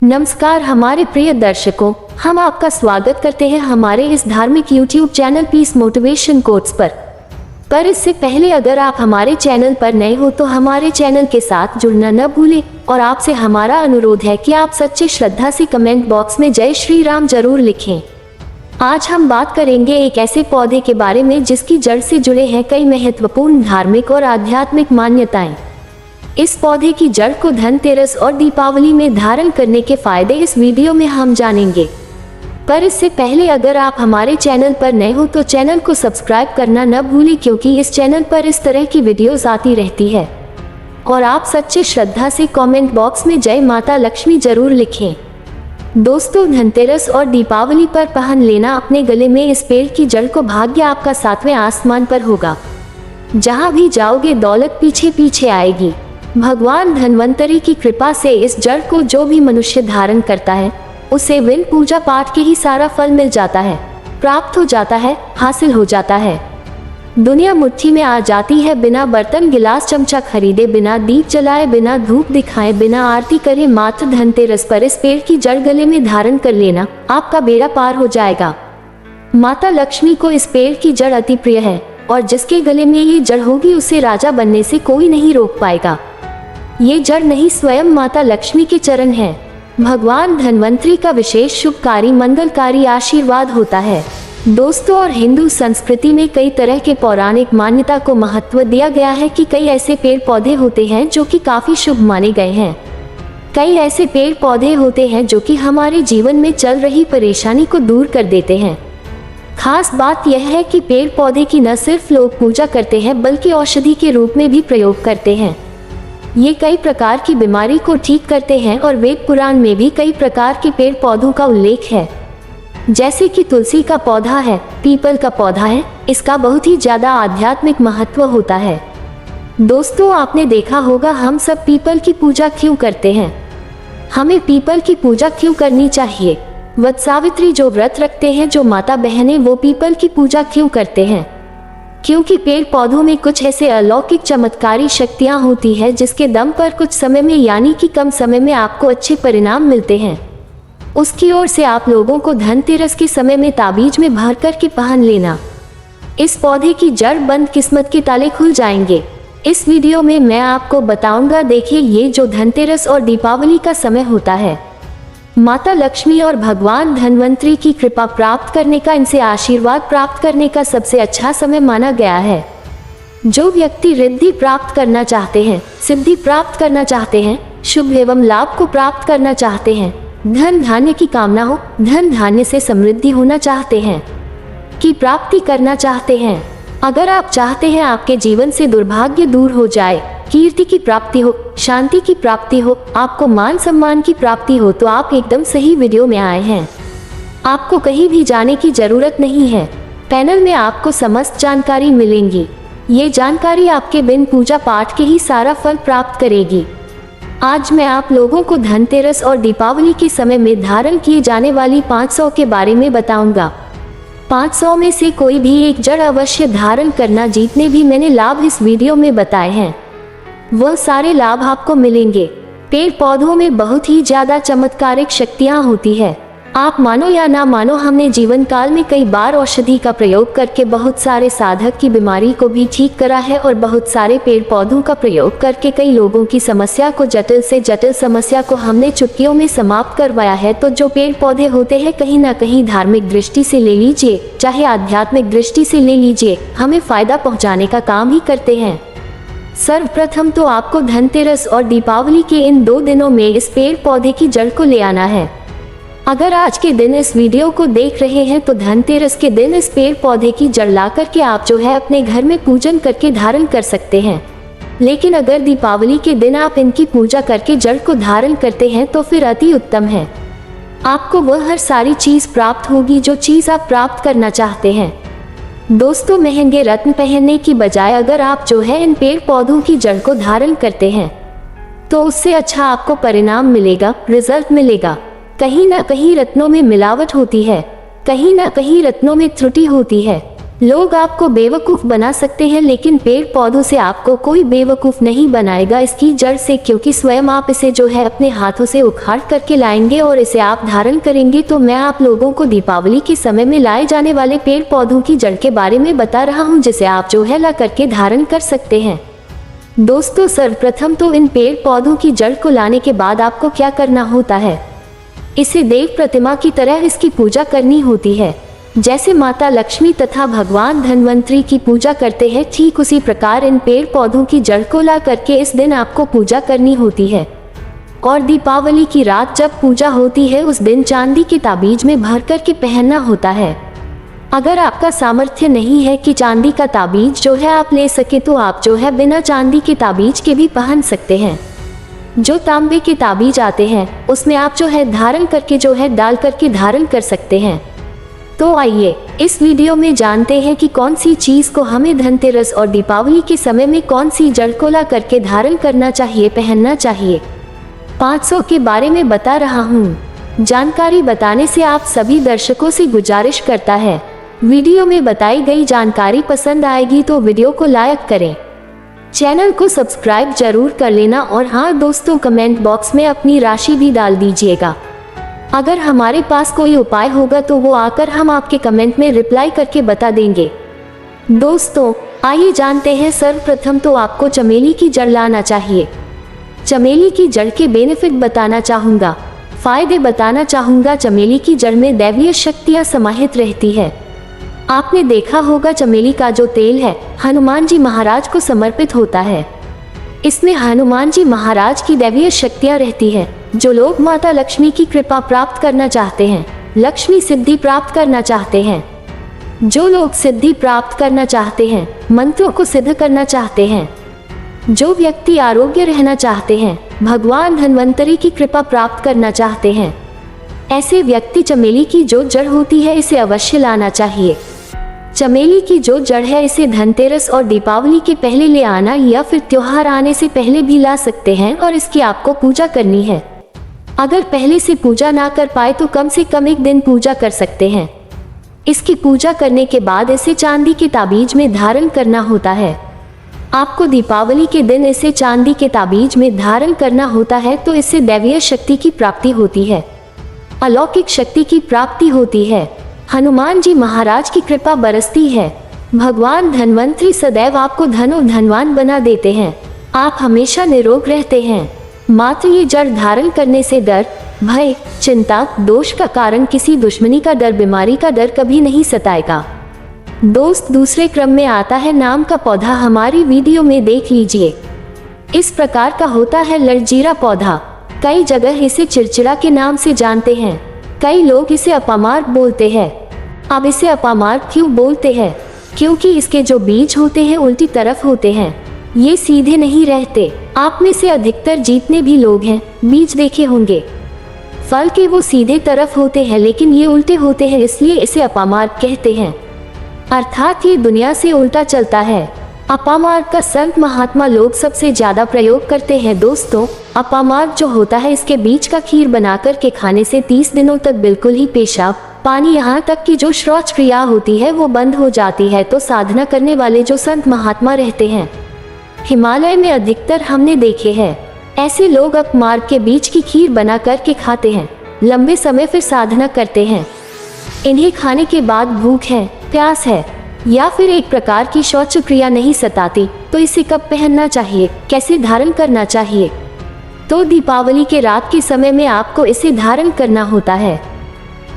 नमस्कार हमारे प्रिय दर्शकों, हम आपका स्वागत करते हैं हमारे इस धार्मिक YouTube channel Peace Motivation Quotes पर इससे पहले अगर आप हमारे चैनल पर नए हो तो हमारे चैनल के साथ जुड़ना न भूलें और आपसे हमारा अनुरोध है कि आप सच्ची श्रद्धा से कमेंट बॉक्स में जय श्री राम जरूर लिखें। आज हम बात करेंगे एक ऐसे पौधे के बारे में जिसकी जड़ से जुड़े हैं कई महत्वपूर्ण धार्मिक और आध्यात्मिक मान्यताएं। इस पौधे की जड़ को धनतेरस और दीपावली में धारण करने के फायदे इस वीडियो में हम जानेंगे। पर इससे पहले अगर आप हमारे चैनल पर नए हो तो चैनल को सब्सक्राइब करना न भूलें, क्योंकि इस चैनल पर इस तरह की वीडियोस आती रहती है। और आप सच्चे श्रद्धा से कमेंट बॉक्स में जय माता लक्ष्मी जरूर लिखें। दोस्तों, धनतेरस और दीपावली पर पहन लेना अपने गले में इस पेड़ की जड़ को भाग्य आपका सातवें आसमान पर होगा। जहां भी जाओगे दौलत पीछे पीछे आएगी। भगवान धन्वंतरी की कृपा से इस जड़ को जो भी मनुष्य धारण करता है उसे बिन पूजा पाठ के ही सारा फल मिल जाता है, प्राप्त हो जाता है, हासिल हो जाता है। दुनिया मुट्ठी में आ जाती है बिना बर्तन गिलास चमचा खरीदे, बिना दीप जलाए, बिना धूप दिखाए, बिना आरती करे। मात्र धनतेरस पर इस पेड़ की जड़ गले में धारण कर लेना, आपका बेड़ा पार हो जाएगा। माता लक्ष्मी को इस पेड़ की जड़ अति प्रिय है और जिसके गले में ये जड़ होगी उसे राजा बनने से कोई नहीं रोक पाएगा। ये जड़ नहीं, स्वयं माता लक्ष्मी के चरण हैं। भगवान धन्वंतरी का विशेष शुभकारी मंगलकारी आशीर्वाद होता है। दोस्तों, और हिंदू संस्कृति में कई तरह के पौराणिक मान्यता को महत्व दिया गया है कि कई ऐसे पेड़ पौधे होते हैं जो कि काफी शुभ माने गए हैं। कई ऐसे पेड़ पौधे होते हैं जो कि हमारे जीवन में चल रही परेशानी को दूर कर देते हैं। खास बात यह है कि पेड़ पौधे की न सिर्फ लोग पूजा करते हैं बल्कि औषधि के रूप में भी प्रयोग करते हैं। ये कई प्रकार की बीमारी को ठीक करते हैं और वेद पुराण में भी कई प्रकार के पेड़ पौधों का उल्लेख है। जैसे कि तुलसी का पौधा है, पीपल का पौधा है, इसका बहुत ही ज्यादा आध्यात्मिक महत्व होता है। दोस्तों, आपने देखा होगा हम सब पीपल की पूजा क्यों करते हैं। हमें पीपल की पूजा क्यों करनी चाहिए। वट सावित्री जो व्रत रखते हैं, जो माता बहनें, वो पीपल की पूजा क्यों करते हैं। क्योंकि पेड़ पौधों में कुछ ऐसे अलौकिक चमत्कारी शक्तियां होती है जिसके दम पर कुछ समय में यानी कि कम समय में आपको अच्छे परिणाम मिलते हैं। उसकी ओर से आप लोगों को धनतेरस के समय में ताबीज में भर कर के पहन लेना। इस पौधे की जड़ बंद किस्मत के ताले खुल जाएंगे। इस वीडियो में मैं आपको बताऊंगा। देखिए, ये जो धनतेरस और दीपावली का समय होता है, माता लक्ष्मी और भगवान धन्वंतरी की कृपा प्राप्त करने का, इनसे आशीर्वाद प्राप्त करने का सबसे अच्छा समय माना गया है। जो व्यक्ति रिद्धि प्राप्त करना चाहते हैं, सिद्धि प्राप्त करना चाहते हैं, शुभ एवं लाभ को प्राप्त करना चाहते हैं, धन धान्य की कामना हो, धन धान्य से समृद्धि होना चाहते हैं, की प्राप्ति करना चाहते हैं, अगर आप चाहते हैं आपके जीवन से दुर्भाग्य दूर हो जाए, कीर्ति की प्राप्ति हो, शांति की प्राप्ति हो, आपको मान सम्मान की प्राप्ति हो, तो आप एकदम सही वीडियो में आए हैं। आपको कहीं भी जाने की जरूरत नहीं है। पैनल में आपको समस्त जानकारी मिलेंगी। ये जानकारी आपके बिन पूजा पाठ के ही सारा फल प्राप्त करेगी। आज मैं आप लोगों को धनतेरस और दीपावली के समय में धारण किए जाने वाली 500 के बारे में बताऊंगा। 500 में से कोई भी एक जड़ अवश्य धारण करना। जितने भी मैंने लाभ इस वीडियो में बताए हैं वह सारे लाभ आपको मिलेंगे। पेड़ पौधों में बहुत ही ज्यादा चमत्कारिक शक्तियां होती है। आप मानो या ना मानो, हमने जीवन काल में कई बार औषधि का प्रयोग करके बहुत सारे साधक की बीमारी को भी ठीक करा है और बहुत सारे पेड़ पौधों का प्रयोग करके कई लोगों की समस्या को, जटिल से जटिल समस्या को हमने चुटकियों में समाप्त करवाया है। तो जो पेड़ पौधे होते हैं, कहीं ना कहीं धार्मिक दृष्टि से ले लीजिए, चाहे आध्यात्मिक दृष्टि से ले लीजिए, हमें फायदा पहुँचाने का काम ही करते हैं। सर्वप्रथम तो आपको धनतेरस और दीपावली के इन 2 दिनों में इस पेड़ पौधे की जड़ को ले आना है। अगर आज के दिन इस वीडियो को देख रहे हैं तो धनतेरस के दिन इस पेड़ पौधे की जड़ ला करके आप जो है अपने घर में पूजन करके धारण कर सकते हैं। लेकिन अगर दीपावली के दिन आप इनकी पूजा करके जड़ को धारण करते हैं तो फिर अति उत्तम है। आपको वह हर सारी चीज प्राप्त होगी जो चीज आप प्राप्त करना चाहते हैं। दोस्तों, महंगे रत्न पहनने की बजाय अगर आप जो है इन पेड़ पौधों की जड़ को धारण करते हैं तो उससे अच्छा आपको परिणाम मिलेगा, रिजल्ट मिलेगा। कहीं ना कहीं रत्नों में मिलावट होती है, कहीं ना कहीं रत्नों में त्रुटि होती है, लोग आपको बेवकूफ़ बना सकते हैं, लेकिन पेड़ पौधों से आपको कोई बेवकूफ़ नहीं बनाएगा इसकी जड़ से, क्योंकि स्वयं आप इसे जो है अपने हाथों से उखाड़ करके लाएंगे और इसे आप धारण करेंगे। तो मैं आप लोगों को दीपावली के समय में लाए जाने वाले पेड़ पौधों की जड़ के बारे में बता रहा हूँ, जिसे आप जो है ला करके धारण कर सकते हैं। दोस्तों, सर्वप्रथम तो इन पेड़ पौधों की जड़ को लाने के बाद आपको क्या करना होता है, इसे देव प्रतिमा की तरह इसकी पूजा करनी होती है। जैसे माता लक्ष्मी तथा भगवान धन्वंतरी की पूजा करते हैं, ठीक उसी प्रकार इन पेड़ पौधों की जड़ को ला करके इस दिन आपको पूजा करनी होती है। और दीपावली की रात जब पूजा होती है, उस दिन चांदी के ताबीज में भर करके पहनना होता है। अगर आपका सामर्थ्य नहीं है कि चांदी का ताबीज जो है आप ले सके, तो आप जो है बिना चांदी के ताबीज के भी पहन सकते हैं। जो तांबे के ताबीज आते हैं उसमें आप जो है धारण करके जो है डाल करके धारण कर सकते हैं। तो आइए इस वीडियो में जानते हैं कि कौन सी चीज को हमें धनतेरस और दीपावली के समय में कौन सी जड़ को ला करके धारण करना चाहिए, पहनना चाहिए। 500 के बारे में बता रहा हूँ। जानकारी बताने से आप सभी दर्शकों से गुजारिश करता है, वीडियो में बताई गई जानकारी पसंद आएगी तो वीडियो को लाइक करें, चैनल को सब्सक्राइब जरूर कर लेना और हाँ दोस्तों, कमेंट बॉक्स में अपनी राशि भी डाल दीजिएगा। अगर हमारे पास कोई उपाय होगा तो वो आकर हम आपके कमेंट में रिप्लाई करके बता देंगे। दोस्तों, आइए जानते हैं। सर्वप्रथम तो आपको चमेली की जड़ लाना चाहिए। चमेली की जड़ के बेनिफिट बताना चाहूँगा, फायदे बताना चाहूँगा। चमेली की जड़ में दैवीय शक्तियाँ समाहित रहती है। आपने देखा होगा चमेली का जो तेल है हनुमान जी महाराज को समर्पित होता है। इसमें हनुमान जी महाराज की दैवीय शक्तियाँ रहती है। जो लोग माता लक्ष्मी की कृपा प्राप्त करना चाहते हैं, लक्ष्मी सिद्धि प्राप्त करना चाहते हैं, जो लोग सिद्धि प्राप्त करना चाहते हैं, मंत्रों को सिद्ध करना चाहते हैं, जो व्यक्ति आरोग्य रहना चाहते हैं, भगवान धन्वंतरी की कृपा प्राप्त करना चाहते हैं, ऐसे व्यक्ति चमेली की जो जड़ होती है इसे अवश्य लाना चाहिए। चमेली की जो जड़ है इसे धनतेरस और दीपावली के पहले ले आना या फिर त्योहार आने से पहले भी ला सकते हैं और इसकी आपको पूजा करनी है। अगर पहले से पूजा ना कर पाए तो कम से कम एक दिन पूजा कर सकते हैं। इसकी पूजा करने के बाद इसे चांदी के ताबीज में धारण करना होता है। आपको दीपावली के दिन इसे चांदी के ताबीज में धारण करना होता है, तो इससे दैवीय शक्ति की प्राप्ति होती है, अलौकिक शक्ति की प्राप्ति होती है, हनुमान जी महाराज की कृपा बरसती है, भगवान धन्वंतरी सदैव आपको धन और धनवान बना देते हैं, आप हमेशा निरोग रहते हैं। मात्र ये जड़ धारण करने से डर, भय, चिंता, दोष का कारण, किसी दुश्मनी का डर, बीमारी का डर कभी नहीं सताएगा। दोस्त, दूसरे क्रम में आता है नाम का पौधा। हमारी वीडियो में देख लीजिए। इस प्रकार का होता है लड़जीरा पौधा। कई जगह इसे चिड़चिड़ा के नाम से जानते हैं। कई लोग इसे अपामार्ग बोलते हैं। अब इसे अपामार्ग क्यों बोलते हैं? क्योंकि इसके जो बीज होते हैं उल्टी तरफ होते हैं, ये सीधे नहीं रहते। आप में से अधिकतर जितने भी लोग हैं बीज देखे होंगे, फल के वो सीधे तरफ होते हैं लेकिन ये उल्टे होते हैं, इसलिए इसे अपामार्ग कहते हैं। अर्थात ये दुनिया से उल्टा चलता है। अपामार्ग का संत महात्मा लोग सबसे ज्यादा प्रयोग करते हैं। दोस्तों, अपामार्ग जो होता है इसके बीज का खीर बनाकर के खाने से 30 दिनों तक बिल्कुल ही पेशाब पानी यहाँ तक कि जो शौच क्रिया होती है वो बंद हो जाती है। तो साधना करने वाले जो संत महात्मा रहते हैं हिमालय में अधिकतर हमने देखे हैं, ऐसे लोग अपामार्ग के बीज की खीर बना करके खाते हैं, लंबे समय फिर साधना करते हैं। इन्हें खाने के बाद भूख है, प्यास है या फिर एक प्रकार की शौच क्रिया नहीं सताती, तो इसे कब पहनना चाहिए, कैसे धारण करना चाहिए? तो दीपावली के रात के समय में आपको इसे धारण करना होता है।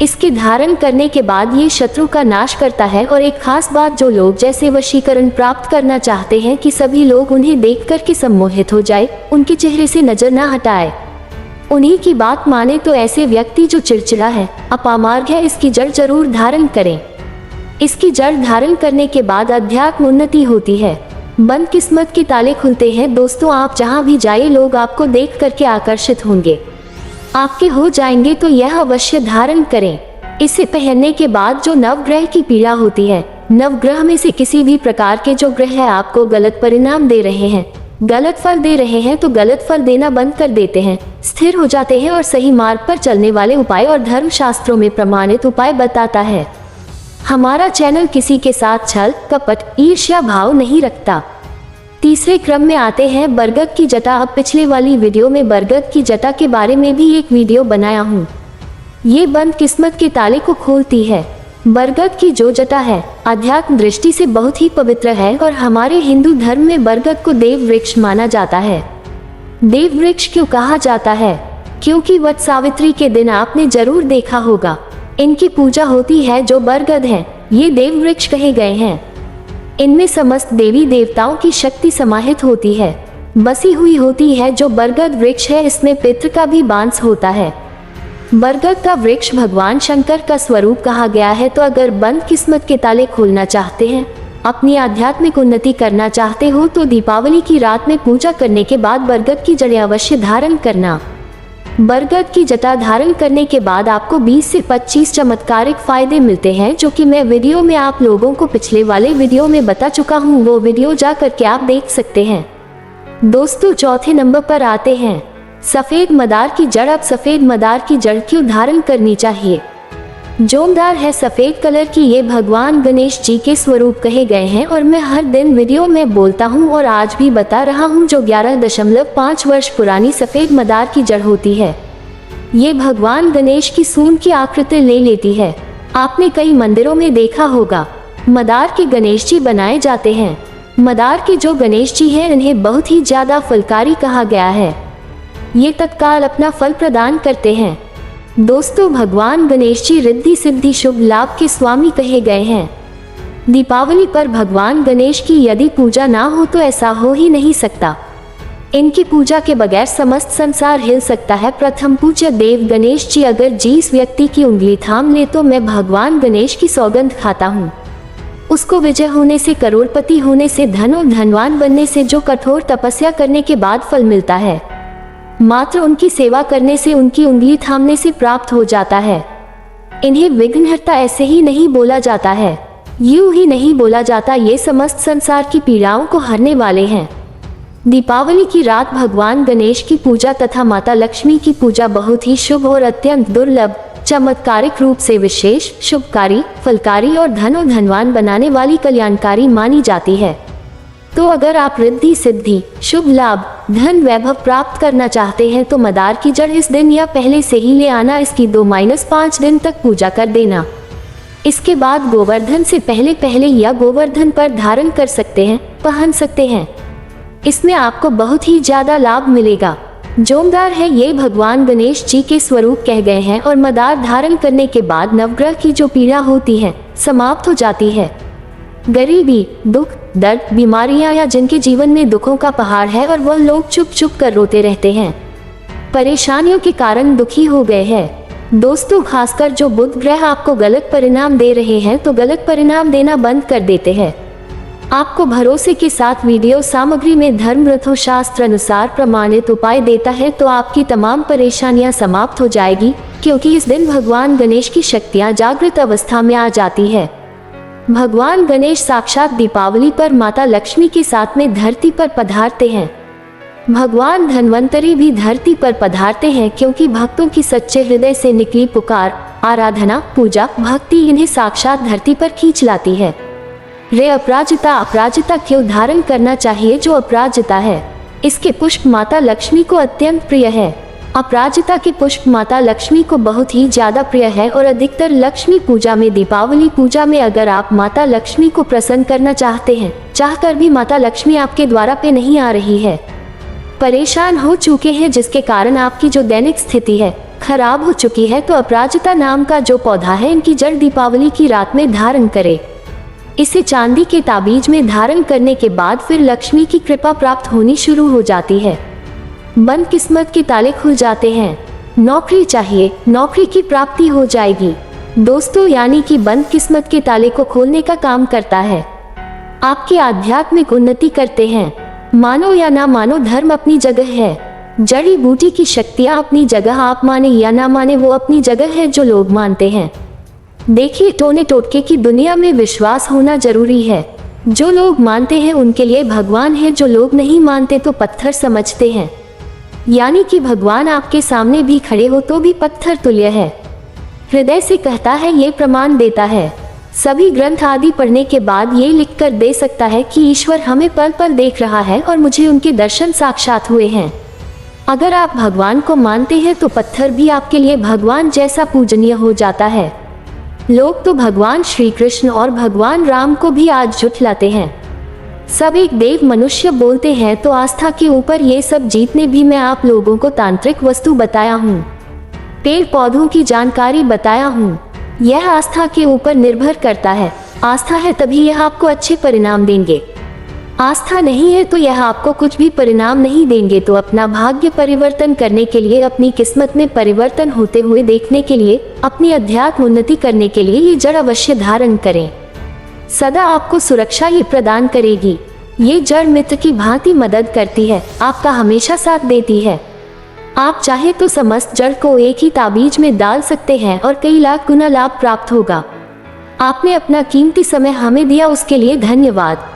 इसके धारण करने के बाद ये शत्रु का नाश करता है। और एक खास बात, जो लोग जैसे वशीकरण प्राप्त करना चाहते हैं कि सभी लोग उन्हें देख कर के सम्मोहित हो जाए, उनके चेहरे से नजर ना हटाए, उन्हीं की बात माने, तो ऐसे व्यक्ति जो चिड़चिड़ा है, अपामार्ग है, इसकी जड़ जरूर धारण करें। इसकी जड़ धारण करने के बाद अध्यात्म उन्नति होती है, बंद किस्मत के ताले खुलते हैं। दोस्तों, आप जहां भी जाइए लोग आपको देख करके आकर्षित होंगे, आपके हो जाएंगे, तो यह अवश्य धारण करें। इसे पहनने के बाद जो नवग्रह की पीड़ा होती है, नवग्रह में से किसी भी प्रकार के जो ग्रह है आपको गलत परिणाम दे रहे हैं, गलत फल दे रहे हैं, तो गलत फल देना बंद कर देते हैं, स्थिर हो जाते हैं और सही मार्ग पर चलने वाले उपाय और धर्म शास्त्रों में प्रमाणित उपाय बताता है। हमारा चैनल किसी के साथ छल कपट ईर्ष्या भाव नहीं रखता। तीसरे क्रम में आते हैं बरगद की जटा। अब पिछले वाली वीडियो में बरगद की जटा के बारे में भी एक वीडियो बनाया हूँ। ये बंद किस्मत के ताले को खोलती है। बरगद की जो जटा है आध्यात्म दृष्टि से बहुत ही पवित्र है और हमारे हिंदू धर्म में बरगद को देव वृक्ष माना जाता है। देव वृक्ष क्यों कहा जाता है? क्योंकि वट सावित्री के दिन आपने जरूर देखा होगा इनकी पूजा होती है जो बरगद है। ये देव वृक्ष कहे गए हैं। इनमें समस्त देवी देवताओं की शक्ति समाहित होती है, बसी हुई होती है। जो बरगद वृक्ष है इसमें पितृ का भी बांस होता है। बरगद का वृक्ष भगवान शंकर का स्वरूप कहा गया है। तो अगर बंद किस्मत के ताले खोलना चाहते हैं, अपनी आध्यात्मिक उन्नति करना चाहते हो तो दीपावली की रात में पूजा करने के बाद बरगद की जड़ें अवश्य धारण करना। बरगद की जटा धारण करने के बाद आपको 20 से 25 चमत्कारिक फायदे मिलते हैं, जो कि मैं वीडियो में आप लोगों को पिछले वाले वीडियो में बता चुका हूँ। वो वीडियो जा करके आप देख सकते हैं। दोस्तों चौथे नंबर पर आते हैं सफेद मदार की जड़। अब सफेद मदार की जड़ क्यों धारण करनी चाहिए? जोमदार है सफेद कलर की। ये भगवान गणेश जी के स्वरूप कहे गए हैं और मैं हर दिन वीडियो में बोलता हूँ और आज भी बता रहा हूँ। जो 11.5 वर्ष पुरानी सफेद मदार की जड़ होती है, ये भगवान गणेश की सूंड की आकृति ले लेती है। आपने कई मंदिरों में देखा होगा मदार के गणेश जी बनाए जाते हैं। मदार के जो गणेश जी हैं इन्हें बहुत ही ज्यादा फलकारी कहा गया है। ये तत्काल अपना फल प्रदान करते हैं। दोस्तों भगवान गणेश जी रिद्धि सिद्धि शुभ लाभ के स्वामी कहे गए हैं। दीपावली पर भगवान गणेश की यदि पूजा ना हो तो ऐसा हो ही नहीं सकता। इनकी पूजा के बगैर समस्त संसार हिल सकता है। प्रथम पूज्य देव गणेश जी अगर जिस व्यक्ति की उंगली थाम ले तो मैं भगवान गणेश की सौगंध खाता हूँ। उसको विजय होने से, करोड़पति होने से, धन और धनवान बनने से, जो कठोर तपस्या करने के बाद फल मिलता है, मात्र उनकी सेवा करने से, उनकी उंगली थामने से प्राप्त हो जाता है। इन्हें विघ्नहर्ता ऐसे ही नहीं बोला जाता है, यूं ही नहीं बोला जाता। ये समस्त संसार की पीड़ाओं को हरने वाले हैं। दीपावली की रात भगवान गणेश की पूजा तथा माता लक्ष्मी की पूजा बहुत ही शुभ और अत्यंत दुर्लभ, चमत्कारिक रूप से विशेष, शुभकारी, फलकारी और धन और धनवान बनाने वाली कल्याणकारी मानी जाती है। तो अगर आप रिद्धि सिद्धि, शुभ लाभ, धन वैभव प्राप्त करना चाहते हैं तो मदार की जड़ इस दिन या पहले से ही ले आना। इसकी 2-5 दिन तक पूजा कर देना। इसके बाद गोवर्धन से पहले या गोवर्धन पर धारण कर सकते हैं, पहन सकते हैं। इसमें आपको बहुत ही ज्यादा लाभ मिलेगा। जोमदार है ये भगवान गणेश जी के स्वरूप कह गए हैं और मदार धारण करने के बाद नवग्रह की जो पीड़ा होती है समाप्त हो जाती है। गरीबी, दुख, दर्द, बीमारियां या जिनके जीवन में दुखों का पहाड़ है और वह लोग चुप चुप कर रोते रहते हैं, परेशानियों के कारण दुखी हो गए हैं। दोस्तों खासकर जो बुध ग्रह आपको गलत परिणाम दे रहे हैं तो गलत परिणाम देना बंद कर देते हैं। आपको भरोसे के साथ वीडियो सामग्री में धर्म ग्रंथों शास्त्र अनुसार प्रमाणित उपाय देता है तो आपकी तमाम परेशानियां समाप्त हो जाएगी, क्योंकि इस दिन भगवान गणेश की शक्तियां जागृत अवस्था में आ जाती है। भगवान गणेश साक्षात दीपावली पर माता लक्ष्मी के साथ में धरती पर पधारते हैं। भगवान धन्वंतरी भी धरती पर पधारते हैं, क्योंकि भक्तों की सच्चे हृदय से निकली पुकार, आराधना, पूजा, भक्ति इन्हें साक्षात धरती पर खींच लाती है। रे अपराजिता क्यों धारण करना चाहिए? जो अपराजिता है इसके पुष्प माता लक्ष्मी को अत्यंत प्रिय है। अपराजिता के पुष्प माता लक्ष्मी को बहुत ही ज्यादा प्रिय है और अधिकतर लक्ष्मी पूजा में, दीपावली पूजा में अगर आप माता लक्ष्मी को प्रसन्न करना चाहते हैं, चाहकर भी माता लक्ष्मी आपके द्वारा पे नहीं आ रही है, परेशान हो चुके हैं, जिसके कारण आपकी जो दैनिक स्थिति है खराब हो चुकी है, तो अपराजिता नाम का जो पौधा है इनकी जड़ दीपावली की रात में धारण करें। इसे चांदी के ताबीज में धारण करने के बाद फिर लक्ष्मी की कृपा प्राप्त होनी शुरू हो जाती है। बंद किस्मत के ताले खुल जाते हैं। नौकरी चाहिए, नौकरी की प्राप्ति हो जाएगी। दोस्तों यानी कि बंद किस्मत के ताले को खोलने का काम करता है। आपकी आध्यात्मिक उन्नति करते हैं। मानो या ना मानो धर्म अपनी जगह है, जड़ी बूटी की शक्तियाँ अपनी जगह, आप माने या ना माने वो अपनी जगह है जो लोग मानते हैं। देखिए टोने टोटके की दुनिया में विश्वास होना जरूरी है। जो लोग मानते हैं उनके लिए भगवान है, जो लोग नहीं मानते तो पत्थर समझते हैं। यानी कि भगवान आपके सामने भी खड़े हो तो भी पत्थर तुल्य है। हृदय से कहता है, ये प्रमाण देता है। सभी ग्रंथ आदि पढ़ने के बाद ये लिख कर दे सकता है कि ईश्वर हमें पल पल देख रहा है और मुझे उनके दर्शन साक्षात हुए हैं। अगर आप भगवान को मानते हैं तो पत्थर भी आपके लिए भगवान जैसा पूजनीय हो जाता है। लोग तो भगवान श्री कृष्ण और भगवान राम को भी आज झुठलाते हैं। सब एक देव मनुष्य बोलते हैं तो आस्था के ऊपर ये सब जीतने भी मैं आप लोगों को तांत्रिक वस्तु बताया हूँ, पेड़ पौधों की जानकारी बताया हूँ। यह आस्था के ऊपर निर्भर करता है। आस्था है तभी यह आपको अच्छे परिणाम देंगे, आस्था नहीं है तो यह आपको कुछ भी परिणाम नहीं देंगे। तो अपना भाग्य परिवर्तन करने के लिए, अपनी किस्मत में परिवर्तन होते हुए देखने के लिए, अपनी अध्यात्म उन्नति करने के लिए ये जड़ अवश्य धारण करें। सदा आपको सुरक्षा ये प्रदान करेगी। ये जड़ मित्र की भांति मदद करती है, आपका हमेशा साथ देती है। आप चाहे तो समस्त जड़ को एक ही ताबीज में डाल सकते हैं और कई लाख गुना लाभ प्राप्त होगा। आपने अपना कीमती समय हमें दिया, उसके लिए धन्यवाद।